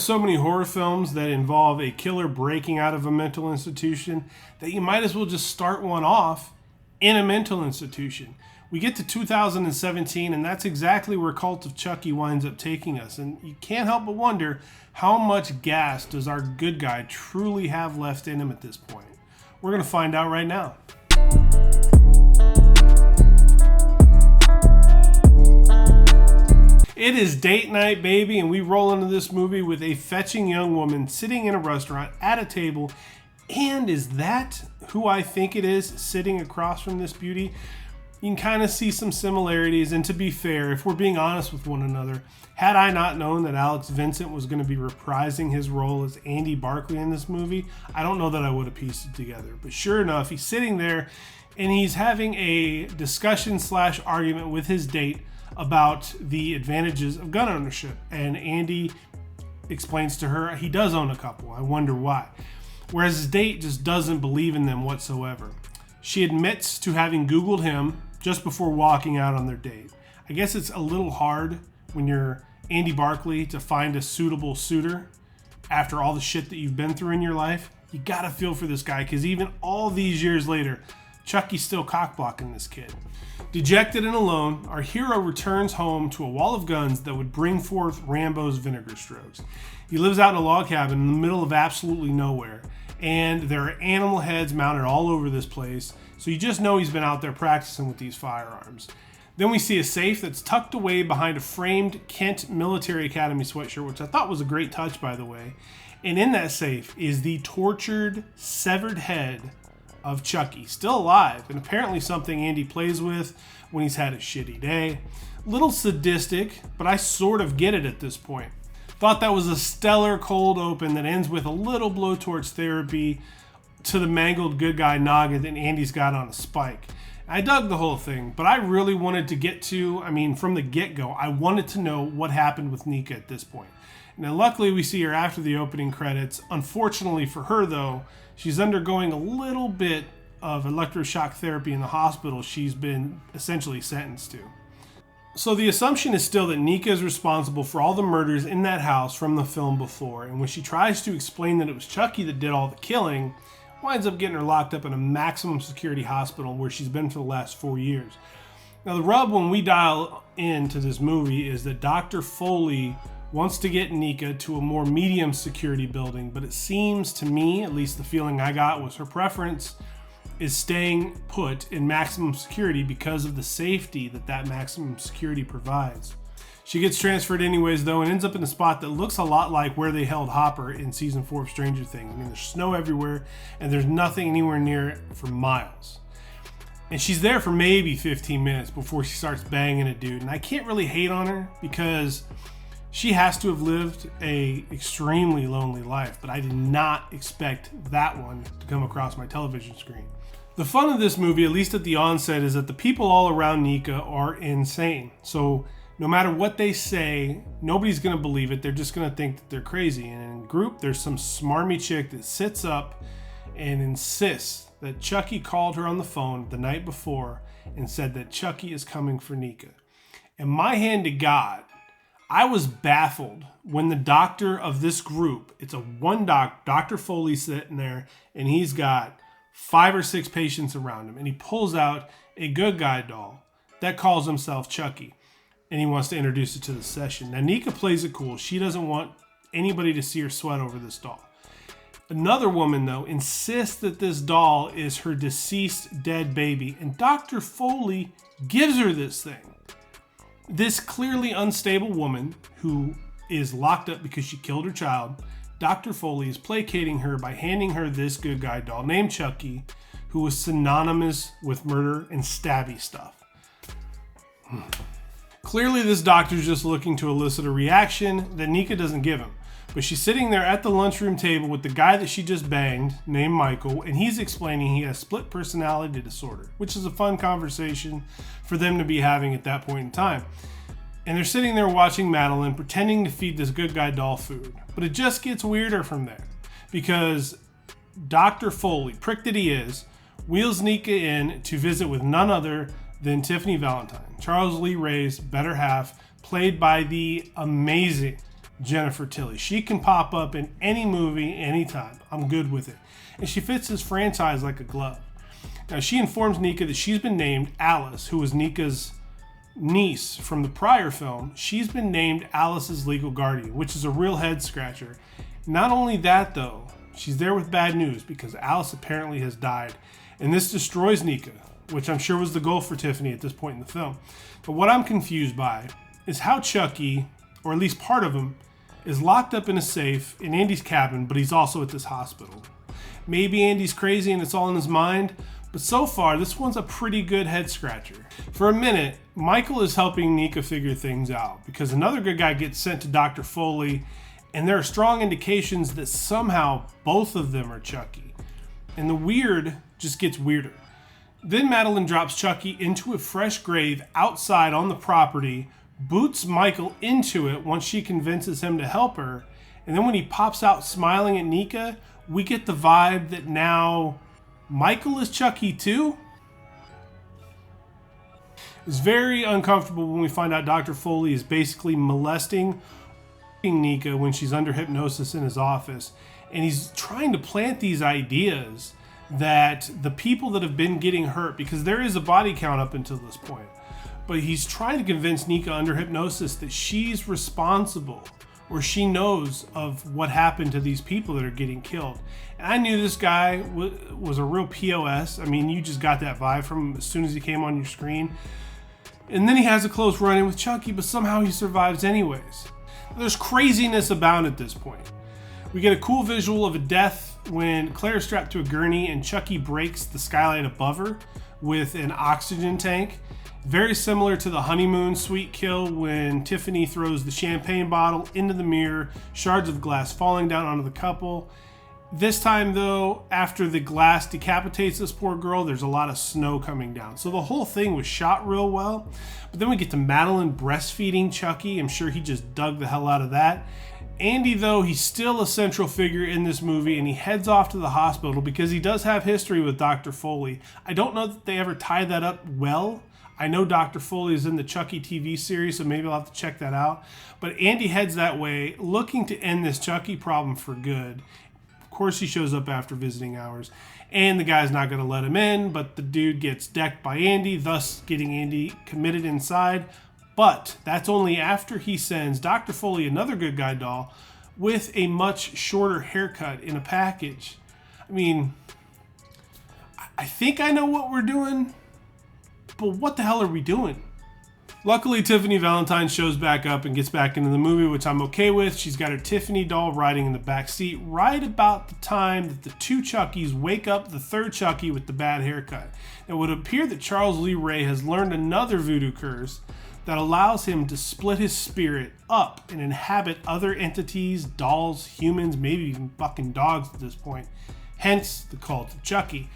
so many horror films that involve a killer breaking out of a mental institution that you might as well just start one off in a mental institution. We get to 2017, and that's exactly where Cult of Chucky winds up taking us. And you can't help but wonder, how much gas does our good guy truly have left in him at this point? We're going to find out right now. It is date night, baby, and we roll into this movie with a fetching young woman sitting in a restaurant at a table. And is that who I think it is sitting across from this beauty? You can kind of see some similarities, and to be fair, if we're being honest with one another, had I not known that Alex Vincent was going to be reprising his role as Andy Barclay in this movie, I don't know that I would have pieced it together. But sure enough, he's sitting there and he's having a discussion/argument with his date about the advantages of gun ownership. And Andy explains to her he does own a couple. I wonder why. Whereas his date just doesn't believe in them whatsoever. She admits to having Googled him just before walking out on their date. I guess it's a little hard when you're Andy Barclay to find a suitable suitor after all the shit that you've been through in your life. You gotta feel for this guy, because even all these years later, Chucky's still cockblocking this kid. Dejected and alone, our hero returns home to a wall of guns that would bring forth Rambo's vinegar strokes. He lives out in a log cabin in the middle of absolutely nowhere, and there are animal heads mounted all over this place, so you just know he's been out there practicing with these firearms. Then we see a safe that's tucked away behind a framed Kent Military Academy sweatshirt, which I thought was a great touch, by the way. And in that safe is the tortured, severed head of Chucky, still alive, and apparently something Andy plays with when he's had a shitty day. Little sadistic, but I sort of get it at this point. Thought that was a stellar cold open that ends with a little blowtorch therapy to the mangled good guy noggin that Andy's got on a spike. I dug the whole thing, but I really wanted to get to, from the get-go, I wanted to know what happened with Nika at this point. Now, luckily, we see her after the opening credits. Unfortunately for her, though, she's undergoing a little bit of electroshock therapy in the hospital she's been essentially sentenced to. So the assumption is still that Nika is responsible for all the murders in that house from the film before, and when she tries to explain that it was Chucky that did all the killing, winds up getting her locked up in a maximum security hospital where she's been for the last 4 years. Now the rub when we dial into this movie is that Dr. Foley wants to get Nika to a more medium security building, but it seems to me, at least the feeling I got, was her preference is staying put in maximum security because of the safety that maximum security provides. She gets transferred anyways, though, and ends up in a spot that looks a lot like where they held Hopper in season 4 of Stranger Things. There's snow everywhere, and there's nothing anywhere near it for miles. And she's there for maybe 15 minutes before she starts banging a dude. And I can't really hate on her because she has to have lived a extremely lonely life, but I did not expect that one to come across my television screen. The fun of this movie, at least at the onset, is that the people all around Nika are insane. So no matter what they say, nobody's going to believe it. They're just going to think that they're crazy. And in group, there's some smarmy chick that sits up and insists that Chucky called her on the phone the night before and said that Chucky is coming for Nika. And my hand to God, I was baffled when the doctor of this group, it's a one Dr. Foley sitting there, and he's got 5 or 6 patients around him, and he pulls out a good guy doll that calls himself Chucky, and he wants to introduce it to the session. Now, Nika plays it cool. She doesn't want anybody to see her sweat over this doll. Another woman, though, insists that this doll is her deceased dead baby, and Dr. Foley gives her this thing. This clearly unstable woman who is locked up because she killed her child, Dr. Foley is placating her by handing her this good guy doll named Chucky, who was synonymous with murder and stabby stuff. Clearly, this doctor's just looking to elicit a reaction that Nika doesn't give him. But she's sitting there at the lunchroom table with the guy that she just banged, named Michael, and he's explaining he has split personality disorder, which is a fun conversation for them to be having at that point in time. And they're sitting there watching Madeline pretending to feed this good guy doll food. But it just gets weirder from there, because Dr. Foley, prick that he is, wheels Nika in to visit with none other than Tiffany Valentine, Charles Lee Ray's better half, played by the amazing Jennifer Tilly. She can pop up in any movie, anytime. I'm good with it. And she fits this franchise like a glove. Now, she informs Nika that she's been named Alice, who was Nika's niece from the prior film. She's been named Alice's legal guardian, which is a real head scratcher. Not only that, though, she's there with bad news because Alice apparently has died. And this destroys Nika, which I'm sure was the goal for Tiffany at this point in the film. But what I'm confused by is how Chucky, or at least part of him, is locked up in a safe in Andy's cabin, but he's also at this hospital. Maybe Andy's crazy and it's all in his mind, but so far, this one's a pretty good head scratcher. For a minute, Michael is helping Nika figure things out because another good guy gets sent to Dr. Foley, and there are strong indications that somehow both of them are Chucky. And the weird just gets weirder. Then Madeline drops Chucky into a fresh grave outside on the property, boots Michael into it once she convinces him to help her, and then when he pops out smiling at Nika, we get the vibe that now Michael is Chucky too? It's very uncomfortable when we find out Dr. Foley is basically molesting Nika when she's under hypnosis in his office, and he's trying to plant these ideas that the people that have been getting hurt, because there is a body count up until this point, but he's trying to convince Nika under hypnosis that she's responsible or she knows of what happened to these people that are getting killed. And I knew this guy was a real POS. I mean, you just got that vibe from him as soon as he came on your screen. And then he has a close run-in with Chucky, but somehow he survives anyways. There's craziness abound at this point. We get a cool visual of a death when Claire's strapped to a gurney and Chucky breaks the skylight above her with an oxygen tank. Very similar to the honeymoon suite kill when Tiffany throws the champagne bottle into the mirror, shards of glass falling down onto the couple. This time, though, after the glass decapitates this poor girl, there's a lot of snow coming down. So the whole thing was shot real well. But then we get to Madeline breastfeeding Chucky. I'm sure he just dug the hell out of that. Andy, though, he's still a central figure in this movie, and he heads off to the hospital because he does have history with Dr. Foley. I don't know that they ever tie that up well. I know Dr. Foley is in the Chucky TV series, so maybe I'll have to check that out. But Andy heads that way, looking to end this Chucky problem for good. Of course, he shows up after visiting hours, and the guy's not going to let him in, but the dude gets decked by Andy, thus getting Andy committed inside. But that's only after he sends Dr. Foley, another good guy doll, with a much shorter haircut in a package. I mean, I think I know what we're doing, but what the hell are we doing? Luckily, Tiffany Valentine shows back up and gets back into the movie, which I'm okay with. She's got her Tiffany doll riding in the back seat right about the time that the two Chuckies wake up the third Chucky with the bad haircut. It would appear that Charles Lee Ray has learned another voodoo curse that allows him to split his spirit up and inhabit other entities, dolls, humans, maybe even fucking dogs at this point. Hence the cult of Chucky.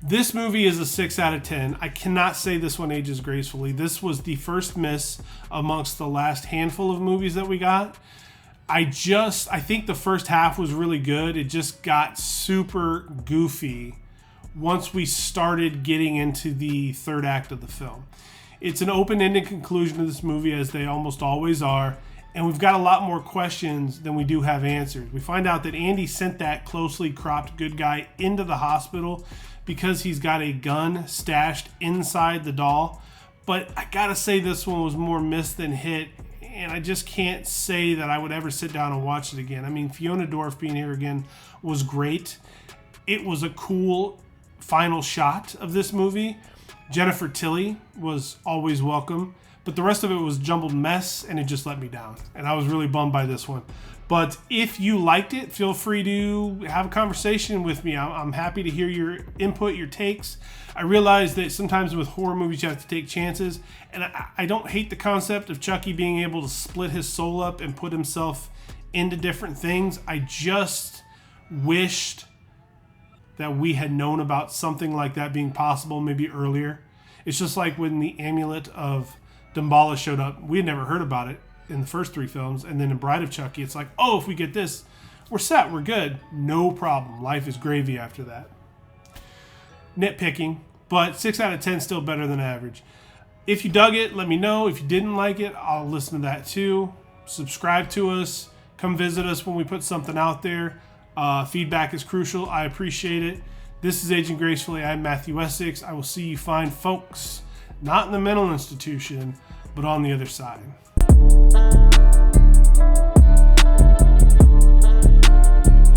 This movie is a 6 out of 10. I cannot say this one ages gracefully. This was the first miss amongst the last handful of movies that we got. I think the first half was really good. It just got super goofy once we started getting into the third act of the film. It's an open-ended conclusion to this movie, as they almost always are, and we've got a lot more questions than we do have answers. We find out that Andy sent that closely cropped good guy into the hospital because he's got a gun stashed inside the doll. But I gotta say, this one was more miss than hit, and I just can't say that I would ever sit down and watch it again. I mean, Fiona Dorff being here again was great. It was a cool final shot of this movie. Jennifer Tilly was always welcome, but the rest of it was jumbled mess, and it just let me down. And I was really bummed by this one. But if you liked it, feel free to have a conversation with me. I'm happy to hear your input, your takes. I realize that sometimes with horror movies you have to take chances, and I don't hate the concept of Chucky being able to split his soul up and put himself into different things. I just wished that we had known about something like that being possible maybe earlier. It's just like when the amulet of Damballa showed up. We had never heard about it in the first 3 films, and then in Bride of Chucky, it's like, oh, if we get this, we're set, we're good. No problem. Life is gravy after that. Nitpicking, but 6 out of 10 still better than average. If you dug it, let me know. If you didn't like it, I'll listen to that too. Subscribe to us. Come visit us when we put something out there. Feedback is crucial. I appreciate it. This is Agent Gracefully. I'm Matthew Essex. I will see you fine folks, not in the mental institution, but on the other side.